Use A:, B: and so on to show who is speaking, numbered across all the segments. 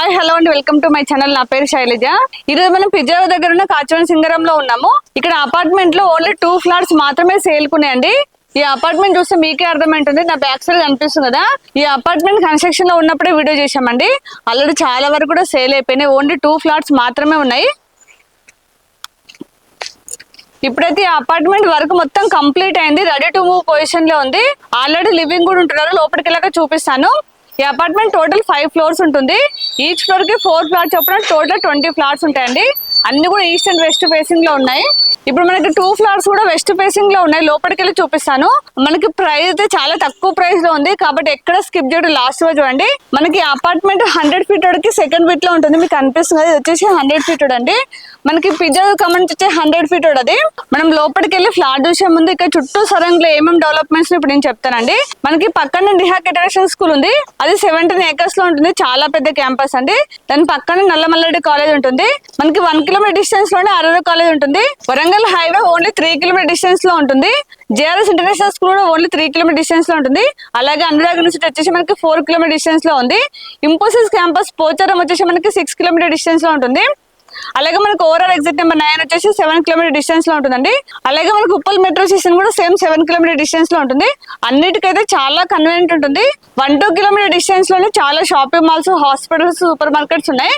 A: Hi hello అండి, welcome to my channel. నా పేరు శైలజ. ఈరోజు మనం పిజ్జా దగ్గర ఉన్న కాచవన్ సింగరంలో ఉన్నాము. ఇక్కడ అపార్ట్మెంట్ లో ఓన్లీ 2 ఫ్లాట్స్ మాత్రమే సేల్ కున్నాయండి. ఈ అపార్ట్మెంట్ చూస్తే మీకే అర్థమైంటుంది, నా బ్యాక్ సైడ్ కనిపిస్తుంది కదా. ఈ అపార్ట్మెంట్ కన్స్ట్రక్షన్ లో ఉన్నప్పుడే వీడియో చేశామండి. ఆల్రెడీ చాలా వరకు కూడా సేల్ అయిపోయినాయి. ఓన్లీ 2 ఫ్లాట్స్ మాత్రమే ఉన్నాయి. ఇప్పుడైతే ఈ అపార్ట్మెంట్ వర్క్ మొత్తం కంప్లీట్ అయింది, రెడీ టు మూవ్ పొజిషన్ లో ఉంది. ఆల్రెడీ లివింగ్ కూడా ఉంటున్నారు. లోపలికి వెళ్ళాక చూపిస్తాను. ఈ అపార్ట్మెంట్ టోటల్ 5 ఫ్లోర్స్ ఉంటుంది. ఈచ్ ఫ్లోర్ కి 4 ఫ్లాట్స్ చొప్పున టోటల్ 20 ఫ్లాట్స్ ఉంటాయండి. అన్ని కూడా ఈస్ట్ అండ్ వెస్ట్ ఫేసింగ్ లో ఉన్నాయి. ఇప్పుడు మనకి 2 ఫ్లాట్స్ కూడా వెస్ట్ ఫేసింగ్ లో ఉన్నాయి. లోపలికి వెళ్ళి చూపిస్తాను. మనకి ప్రైస్ అయితే చాలా తక్కువ ప్రైస్ లో ఉంది కాబట్టి ఎక్కడ స్కిప్ చేయడం, లాస్ట్ రోజు చూడండి. మనకి అపార్ట్మెంట్ 100 ఫీట్ కి సెకండ్ బిట్ లో ఉంటుంది. మీకు అనిపిస్తుంది ఇది వచ్చేసి 100 ఫీట్ అండి. మనకి పిజ్జా కమెంట్ వచ్చే 100 ఫీట్ అది. మనం లోపలికి వెళ్ళి ఫ్లాట్ చూసే ముందు ఇక్కడ చుట్టూ సరౌండ్ లో ఏమేమి డెవలప్మెంట్స్ ఇప్పుడు నేను చెప్తానండి. మనకి పక్కన డిహాక్ ఇంటర్నేషనల్ స్కూల్ ఉంది. అది 17 acres లో ఉంటుంది. చాలా పెద్ద క్యాంపస్ అండి. దాని పక్కన నల్లమల్లరెడ్డి కాలేజ్ ఉంటుంది. మనకి 1 కిలోమీటర్ డిస్టెన్స్ లోనే అరవై కాలేజ్ ఉంటుంది. Warangal highway only 3 kilometre distance లో ఉంటుంది. జేఆర్ఎస్ ఇంటర్నేషనల్ స్కూల్ కూడా ఓన్లీ 3 కిలోమీటర్ డిస్టెన్స్ లో ఉంటుంది. అలాగే అనురాగ్ యూనివర్సిటీ వచ్చేసి మనకి 4 కిలోమీటర్ డిస్టెన్స్ లో ఉంది. ఇంపోసిస్ క్యాంపస్ పోచారం వచ్చేసి మనకి 6 కిలోమీటర్ డిస్టెన్స్ లో ఉంటుంది. అలాగే మనకు ఓవరాల్ ఎగ్జిట్ నెంబర్ 9 వచ్చేసి 7 కిలోమీటర్ డిస్టెన్స్ లో ఉంటుందండి. అలాగే మనకు ఉప్పల్ మెట్రో స్టేషన్ కూడా సేమ్ 7 కిలోమీటర్ డిస్టెన్స్ లో ఉంటుంది. అన్నిటికైతే చాలా కన్వీనియంట్ ఉంటుంది. 1-2 కిలోమీటర్ డిస్టెన్స్ లోనే చాలా shopping malls, hospitals, super markets ఉన్నాయి.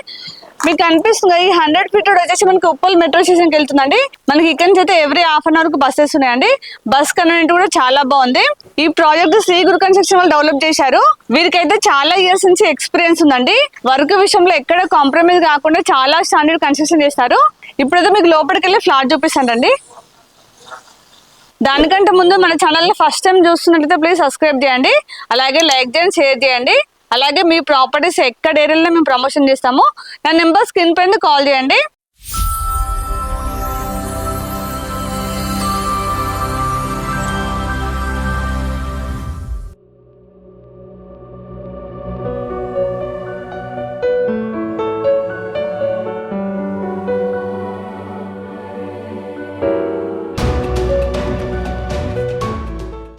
A: మీకు అనిపిస్తుంది ఈ 100 ఫీట్ రోడ్ వచ్చేసి మనకి ఉప్పల్ మెట్రో స్టేషన్ కి వెళ్తుందండి. మనకి ఇక్కడ నుంచి అయితే ఎవ్రీ హాఫ్ అన్ అవర్ కు బస్సెస్ ఉన్నాయండి. బస్ కన్వీనియంట్ కూడా చాలా బాగుంది. ఈ ప్రాజెక్ట్ శ్రీ గురు కన్స్ట్రక్షన్ వాళ్ళు డెవలప్ చేశారు. వీరికైతే చాలా ఇయర్స్ నుంచి ఎక్స్పీరియన్స్ ఉందండి. వర్క్ విషయంలో ఎక్కడ కాంప్రమైజ్ కాకుండా చాలా స్టాండర్డ్ కన్స్ట్రక్షన్ చేస్తారు. ఇప్పుడైతే మీకు లోపలికి వెళ్ళి ఫ్లాట్ చూపిస్తానండి. దానికంటే ముందు మన ఛానల్ని ఫస్ట్ టైం చూస్తున్నట్లయితే ప్లీజ్ సబ్స్క్రైబ్ చేయండి. అలాగే లైక్ చేయండి, షేర్ చేయండి. అలాగే మీ ప్రాపర్టీస్ ఎక్కడ ఏరియాలో మేము ప్రమోషన్ చేస్తాము. నా నెంబర్ స్క్రీన్ పైన కాల్ చేయండి.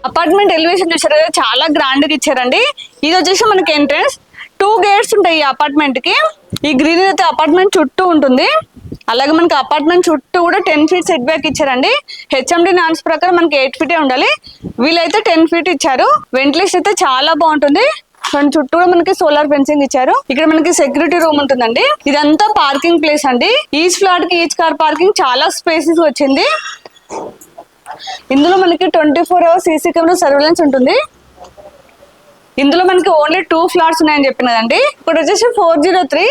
A: అపార్ట్మెంట్ ఎలివేషన్ చూసారు కదా, చాలా గ్రాండ్ గా ఇచ్చారండి. ఇది వచ్చేసి మనకి ఎంట్రన్స్. 2 గేట్స్ ఉంటాయి ఈ అపార్ట్మెంట్ కి. ఈ గ్రీన్ అయితే అపార్ట్మెంట్ చుట్టూ ఉంటుంది. అలాగే మనకి అపార్ట్మెంట్ చుట్టూ కూడా 10 ఫీట్ సెట్ బ్యాక్ ఇచ్చారండి. హెచ్ఎండి నాన్స్ ప్రకారం మనకి 8 ఫీటే ఉండాలి. వీళ్ళైతే 10 ఫీట్ ఇచ్చారు. వెంటిలేషన్ అయితే చాలా బాగుంటుంది. చుట్టూ కూడా మనకి సోలార్ ఫెన్సింగ్ ఇచ్చారు. ఇక్కడ మనకి సెక్యూరిటీ రూమ్ ఉంటుందండి. ఇదంతా పార్కింగ్ ప్లేస్ అండి. ఈచ్ ఫ్లాట్ కి ఈచ్ కార్ పార్కింగ్ చాలా స్పేసెస్ వచ్చింది. ఇందులో మనకి 24 hours సీసీ కెమెరా సర్వేలెన్స్ ఉంటుంది. ఇందులో మనకి ఓన్లీ 2 ఫ్లాట్స్ ఉన్నాయని చెప్పినదండి. ఇప్పుడు వచ్చేసి 403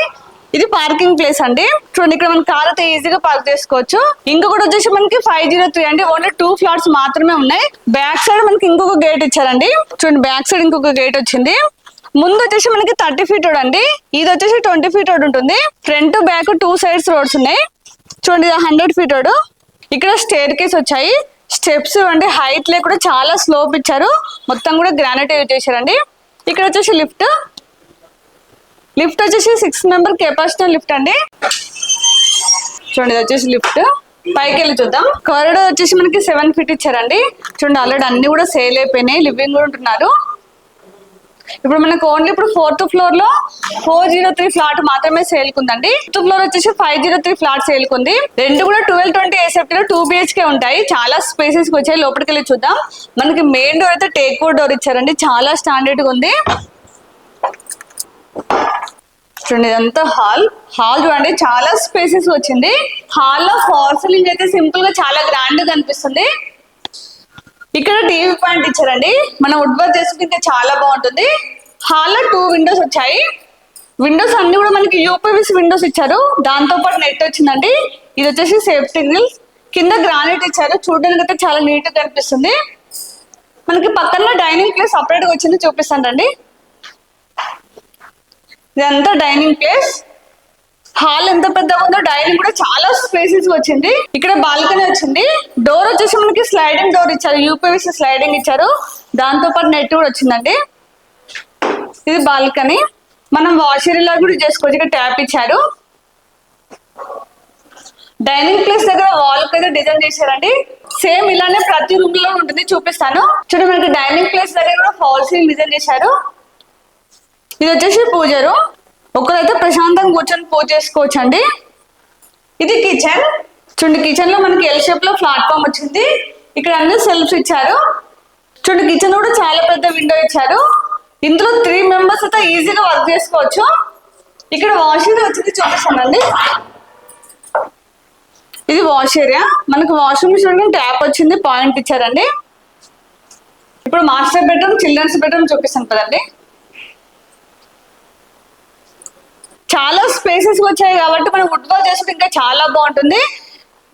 A: ఇది పార్కింగ్ ప్లేస్ అండి. చూడండి ఇక్కడ మన కార్ అయితే ఈజీగా పార్క్ చేసుకోవచ్చు. ఇంకొకటి వచ్చేసి మనకి 503 అండి. ఓన్లీ 2 ఫ్లాట్స్ మాత్రమే ఉన్నాయి. బ్యాక్ సైడ్ మనకి ఇంకొక గేట్ ఇచ్చారండి. చూడండి బ్యాక్ సైడ్ ఇంకొక గేట్ వచ్చింది. ముందు వచ్చేసి మనకి 30 ఫీట్ రోడ్ అండి. ఇది వచ్చేసి 20 ఫీట్ రోడ్ ఉంటుంది. ఫ్రంట్ బ్యాక్ 2 సైడ్స్ రోడ్స్ ఉన్నాయి. చూడండి ఇది 100 ఫీట్ రోడ్. ఇక్కడ స్టేర్ కేస్ వచ్చాయి. స్టెప్స్ అంటే హైట్ లే కూడా చాలా స్లోప్ ఇచ్చారు. మొత్తం కూడా గ్రానైట్ యూజ్ చేశారండి. ఇక్కడ వచ్చేసి లిఫ్ట్ వచ్చేసి 6 మెంబర్ కెపాసిటీ లిఫ్ట్ అండి. చూడండి ఇది వచ్చేసి లిఫ్ట్. పైకి వెళ్ళి చూద్దాం. కారిడార్ వచ్చేసి మనకి 7 ఫీట్ ఇచ్చారండి. చూడండి ఆల్రెడీ అన్ని కూడా సేల్ అయిపోయినాయి. లివింగ్ కూడా ఉంటున్నారు. ఇప్పుడు మనకు ఓన్లీ ఇప్పుడు 4th ఫ్లోర్ లో 403 ఫ్లాట్ మాత్రమే సేల్ కుందండి. 5th ఫ్లోర్ వచ్చేసి 503 ఫ్లాట్ సేల్ కుంది. రెండు కూడా 1220 ASFT లో 2 BHK ఉంటాయి. చాలా స్పేసెస్ వచ్చాయి. లోపలికి వెళ్ళి చూద్దాం. మనకి మెయిన్ డోర్ అయితే టేక్ వుడ్ డోర్ ఇచ్చారండి. చాలా స్టాండర్డ్ గా ఉంది. చూడండి ఇదంతా హాల్ చూడండి చాలా స్పేసెస్ వచ్చింది. హాల్ లో ఫాల్ సీలింగ్ అయితే సింపుల్ గా చాలా గ్రాండ్ గా కనిపిస్తుంది. ఇక్కడ టీవీ పాయింట్ ఇచ్చారండి. మనం వుడ్ వర్క్ చేసుకుంటే చాలా బాగుంటుంది. హాల్లో 2 విండోస్ వచ్చాయి. విండోస్ అన్ని కూడా మనకి యూపీవీసీ విండోస్ ఇచ్చారు. దాంతో పాటు నెట్ వచ్చిందండి. ఇది వచ్చేసి సేఫ్టీ గ్రిల్స్. కింద గ్రానైట్ ఇచ్చారు. చూడడానికి అయితే చాలా నీట్ గా కనిపిస్తుంది. మనకి పక్కన డైనింగ్ ప్లేస్ సపరేట్ గా వచ్చింది, చూపిస్తానండి. ఇదంతా డైనింగ్ ప్లేస్. హాల్ ఎంత పెద్దగా ఉందో డైనింగ్ కూడా చాలా స్పేసెస్ వచ్చింది. ఇక్కడ బాల్కనీ వచ్చింది. డోర్ వచ్చేసి మనకి స్లైడింగ్ డోర్ ఇచ్చారు. యూపీవీసీ స్లైడింగ్ ఇచ్చారు. దాంతో పాటు నెట్ కూడా వచ్చిందండి. ఇది బాల్కనీ. మనం వాష్ ఏరియా కూడా చేసుకోవచ్చు. ఇక్కడ ట్యాప్ ఇచ్చారు. డైనింగ్ ప్లేస్ దగ్గర వాల్ అయితే డిజైన్ చేశారండి. సేమ్ ఇలానే ప్రతి రూమ్ లో ఉంటుంది, చూపిస్తాను. చూడండి మనకి డైనింగ్ ప్లేస్ దగ్గర కూడా ఫాల్ సీలింగ్ డిజైన్ చేశారు. ఇది వచ్చేసి పూజ రూమ్. ఒకరైతే ప్రశాంతంగా కూర్చొని పూజ చేసుకోవచ్చు అండి. ఇది కిచెన్. చూడండి, కిచెన్ లో మనకి ఎల్ షేప్ లో ప్లాట్ఫామ్ వచ్చింది. ఇక్కడ అన్ని సెల్ఫ్స్ ఇచ్చారు. చూడండి, కిచెన్ కూడా చాలా పెద్ద విండో ఇచ్చారు. ఇందులో 3 మెంబర్స్ అయితే ఈజీగా వర్క్ చేసుకోవచ్చు. ఇక్కడ వాష్ ఏరియా వచ్చింది, చూపిస్తానండి. ఇది వాష్ ఏరియా. మనకు వాష్రూమ్ చూడండి, ట్యాప్ వచ్చింది, పాయింట్ ఇచ్చారండి. ఇప్పుడు మాస్టర్ బెడ్రూమ్, చిల్డ్రన్స్ బెడ్రూమ్ చూపిస్తాను కదండి. చాలా స్పేసెస్ వచ్చాయి కాబట్టి మనం వుడ్ వర్క్ చేసుకుంటే ఇంకా చాలా బాగుంటుంది.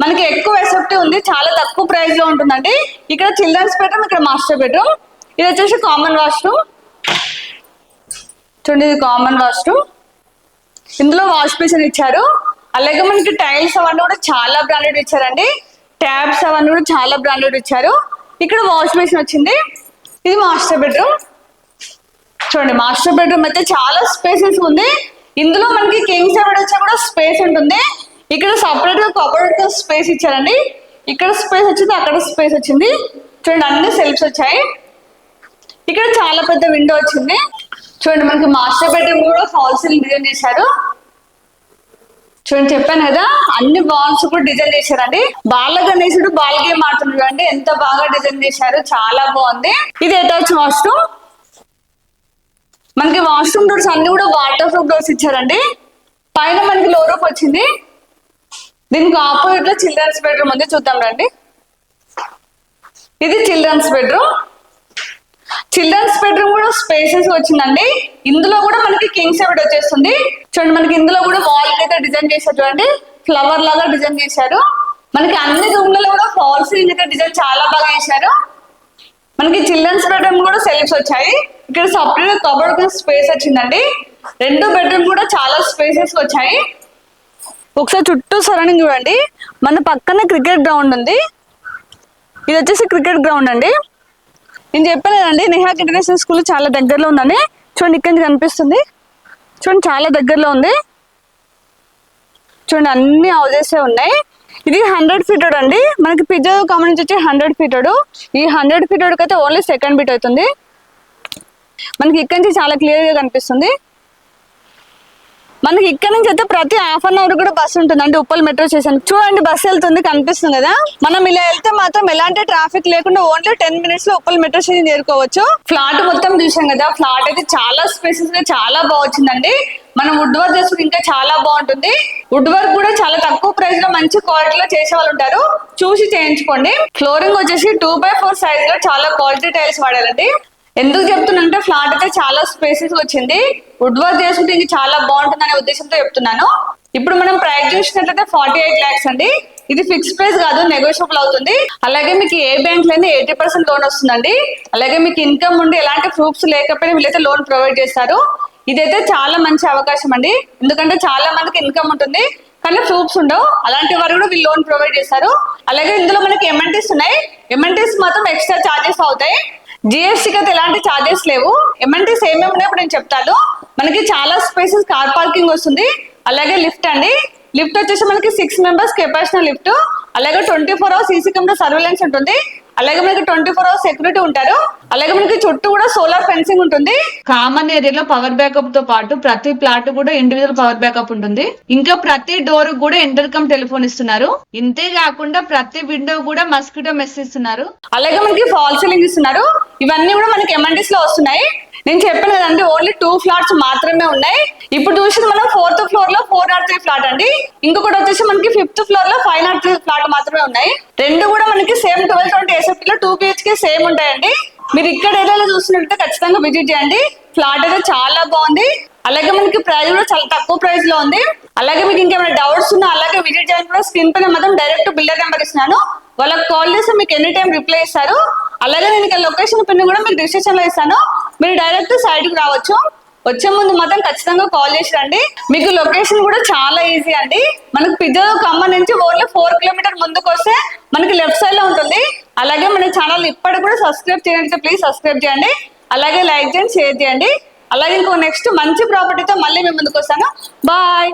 A: మనకి ఎక్కువ ఎసెప్టీ ఉంది, చాలా తక్కువ ప్రైస్ లో ఉంటుందండి. ఇక్కడ చిల్డ్రన్స్ బెడ్రూమ్, ఇక్కడ మాస్టర్ బెడ్రూమ్. ఇది వచ్చేసి కామన్ వాష్రూమ్. చూడండి, ఇది కామన్ వాష్రూమ్. ఇందులో వాష్ బేసిన్ ఇచ్చారు. అలాగే మనకి టైల్స్ అవన్నీ కూడా చాలా బ్రాండెడ్ ఇచ్చారండి. ట్యాబ్స్ అవన్నీ కూడా చాలా బ్రాండెడ్ ఇచ్చారు. ఇక్కడ వాష్ బేసిన్ వచ్చింది. ఇది మాస్టర్ బెడ్రూమ్. చూడండి, మాస్టర్ బెడ్రూమ్ అయితే చాలా స్పేసెస్ ఉంది. ఇందులో మనకి కింగ్ సైడ్ వచ్చా కూడా స్పేస్ ఉంటుంది. ఇక్కడ సపరేట్ గా కబోర్డ్ స్పేస్ ఇచ్చారండి. ఇక్కడ స్పేస్ వచ్చింది, అక్కడ స్పేస్ వచ్చింది. చూడండి, అన్ని సెల్ఫ్స్ వచ్చాయి. ఇక్కడ చాలా పెద్ద విండో వచ్చింది. చూడండి, మనకి మాస్టర్ బెడ్రూమ్ కూడా ఫాల్ సీలింగ్ డిజైన్ చేశారు. చూడండి, చెప్పాను కదా, అన్ని వాల్స్ కూడా డిజైన్ చేశారండి. బాల గణేశుడు బాల్ గేమ్ ఆడుతున్నాడు అండి, ఎంత బాగా డిజైన్ చేశారు, చాలా బాగుంది. ఇది అటాచ్ వాష్రూమ్. మనకి వాష్రూమ్ డోర్స్ అన్ని కూడా వాటర్ ప్రూఫ్ డోర్స్ ఇచ్చారండి. పైన మనకి లో రూఫ్ వచ్చింది. దీనికి ఆపోజిట్ లో చిల్డ్రన్స్ బెడ్రూమ్ ఉంది, చూద్దాం రండి. ఇది చిల్డ్రన్స్ బెడ్రూమ్. చిల్డ్రన్స్ బెడ్రూమ్ కూడా స్పేసెస్ వచ్చిందండి. ఇందులో కూడా మనకి కింగ్ సైడ్ వచ్చేస్తుంది. చూడండి, మనకి ఇందులో కూడా వాల్ అయితే డిజైన్ చేశారు. చూడండి, ఫ్లవర్ లాగా డిజైన్ చేశారు. మనకి అన్ని రూమ్లలో కూడా ఫాల్ సీలింగ్ అయితే డిజైన్ చాలా బాగా చేశారు. మనకి చిల్డ్రన్స్ బెడ్రూమ్ కూడా సెల్ఫ్స్ వచ్చాయి. ఇక్కడ సపరేట్ కబోర్డ్ స్పేస్ వచ్చిందండి. 2 బెడ్రూమ్ కూడా చాలా స్పేసెస్ వచ్చాయి. ఒకసారి చుట్టూ సరౌండింగ్ చూడండి. మన పక్కన క్రికెట్ గ్రౌండ్ ఉంది. ఇది వచ్చేసి క్రికెట్ గ్రౌండ్ అండి. నేను చెప్పాను కదండి, నిహాక్ ఇంటర్నేషనల్ స్కూల్ చాలా దగ్గరలో ఉందని. చూడండి, ఇక్కడ నుంచి కనిపిస్తుంది. చూడండి, చాలా దగ్గరలో ఉంది. చూడండి, అన్ని హౌజెస్ ఉన్నాయి. ఇది 100 feet రోడ్ అండి. మనకి పిజ్జా కామన్ నుంచి వచ్చి 100 feet రోడ్. ఈ 100 feet రోడ్ అయితే ఓన్లీ 2nd బిట్ అవుతుంది. మనకి ఇక్కడ నుంచి చాలా క్లియర్ గా కనిపిస్తుంది. మనకి ఇక్కడ నుంచి అయితే ప్రతి హాఫ్ అన్ అవర్ కూడా బస్సు ఉంటుందండి. ఉప్పల్ మెట్రో స్టేషన్ చూడండి, బస్సు వెళ్తుంది, కనిపిస్తుంది కదా. మనం ఇలా వెళ్తే మాత్రం ఎలాంటి ట్రాఫిక్ లేకుండా ఓన్లీ 10 minutes లో ఉప్పల్ మెట్రో స్టేషన్ చేరుకోవచ్చు. ఫ్లాట్ మొత్తం చూసాం కదా. ఫ్లాట్ అయితే చాలా స్పేసెస్ గా చాలా బాగా వచ్చిందండి. మనం వుడ్ వర్క్ చేసుకుంటే ఇంకా చాలా బాగుంటుంది. వుడ్ వర్క్ కూడా చాలా తక్కువ ప్రైస్ లో మంచి క్వాలిటీలో చేసే వాళ్ళు ఉంటారు, చూసి చేయించుకోండి. ఫ్లోరింగ్ వచ్చేసి 2x4 సైజ్ లో చాలా క్వాలిటీ టైల్స్ వాడాలండి. ఎందుకు చెప్తున్నానంటే ఫ్లాట్ అయితే చాలా స్పేసెస్ వచ్చింది. వుడ్ వర్క్ చేసుకుంటే ఇంకా చాలా బాగుంటుంది అనే ఉద్దేశంతో చెప్తున్నాను. ఇప్పుడు మనం ప్రైస్ చూసినట్లయితే 48 lakhs అండి. ఇది ఫిక్స్ ప్రైస్ కాదు, నెగోషియబుల్ అవుతుంది. అలాగే మీకు ఏ బ్యాంక్ లోనే 80% లోన్ వస్తుందండి. అలాగే మీకు ఇన్కమ్ ఉండి ఎలాంటి ప్రూఫ్స్ లేకపోయినా వీళ్ళైతే లోన్ ప్రొవైడ్ చేస్తారు. ఇదైతే చాలా మంచి అవకాశం అండి. ఎందుకంటే చాలా మందికి ఇన్కమ్ ఉంటుంది కానీ ప్రూఫ్స్ ఉండవు. అలాంటి వారు కూడా వీళ్ళు లోన్ ప్రొవైడ్ చేస్తారు. అలాగే ఇందులో మనకి ఎంఎన్టీస్ ఉన్నాయి. ఎంఎన్టీస్ మాత్రం ఎక్స్ట్రా చార్జెస్ అవుతాయి. జిఎస్టీకి అయితే ఎలాంటి చార్జెస్ లేవు. ఎంఎన్టీస్ ఏమేమి ఉన్నాయో ఇప్పుడు నేను చెప్తాను. మనకి చాలా స్పేసెస్ కార్ పార్కింగ్ వస్తుంది. అలాగే లిఫ్ట్ అండి. లిఫ్ట్ వచ్చేసి మనకి 6 members కెపాసిటీ లిఫ్ట్. అలాగే 24 hours సీసీ కెమెరా సర్వేలెన్స్ ఉంటుంది. అలాగే మనకి 24 hours సెక్యూరిటీ ఉంటారు. అలాగే మనకి చుట్టూ కూడా సోలార్ ఫెన్సింగ్ ఉంటుంది. కామన్ ఏరియాలో పవర్ బ్యాకప్ తో పాటు ప్రతి ప్లాట్ కూడా ఇండివిజువల్ పవర్ బ్యాకప్ ఉంటుంది. ఇంకా ప్రతి డోర్ కూడా ఇంటర్కమ్ టెలిఫోన్ ఇస్తున్నారు. ఇంతే కాకుండా ప్రతి విండో కూడా మస్కిటో మెస్ ఇస్తున్నారు. అలాగే మనకి ఫాల్ సీలింగ్ ఇస్తున్నారు. ఇవన్నీ కూడా మనకి ఎంఎన్టీస్ లో వస్తున్నాయి. నేను చెప్పాను కదండి, ఓన్లీ 2 flats మాత్రమే ఉన్నాయి. ఇప్పుడు చూసింది మనం 4th floor లో 403 ఫ్లాట్ అండి. ఇంకొకటి వచ్చేసి మనకి 5th floor లో 503 ఫ్లాట్ మాత్రమే ఉన్నాయి. రెండు కూడా మనకి సేమ్ 1220 SFT లో 2 BHK సేమ్ ఉంటాయండి. మీరు ఇక్కడ ఏరియాలో చూసినట్లయితే ఖచ్చితంగా విజిట్ చేయండి. ఫ్లాట్ అయితే చాలా బాగుంది. అలాగే మనకి ప్రైస్ కూడా చాలా తక్కువ ప్రైస్ లో ఉంది. అలాగే మీకు ఇంకేమైనా డౌట్స్ ఉన్నా అలాగే విజిట్ చేయాలని కూడా స్క్రీన్ పైన మాత్రం డైరెక్ట్ బిల్డర్ నెంబర్ ఇస్తున్నాను. వాళ్ళకి కాల్ చేస్తే మీకు ఎనీ టైం రిప్లై ఇస్తారు. అలాగే నేను ఇక్కడ లొకేషన్ పిన్ కూడా మీకు డిస్క్రిప్షన్ లో ఇస్తాను. మీరు డైరెక్ట్ సైడ్ కి రావచ్చు. వచ్చే ముందు మాత్రం ఖచ్చితంగా కాల్ చేసి రండి. మీకు లొకేషన్ కూడా చాలా ఈజీ అండి. మనకి పిజ్జా ఖమ్మం నుంచి ఓన్లీ 4 kilometers ముందుకు వస్తే మనకి లెఫ్ట్ సైడ్ లో ఉంటుంది. అలాగే మన ఛానల్ ఇప్పటికి కూడా సబ్స్క్రైబ్ చేయండి, ప్లీజ్ సబ్స్క్రైబ్ చేయండి. అలాగే లైక్ చేయండి, షేర్ చేయండి. అలాగే ఇంకో నెక్స్ట్ మంచి ప్రాపర్టీతో మళ్ళీ మేము ముందుకు వస్తాను. బాయ్.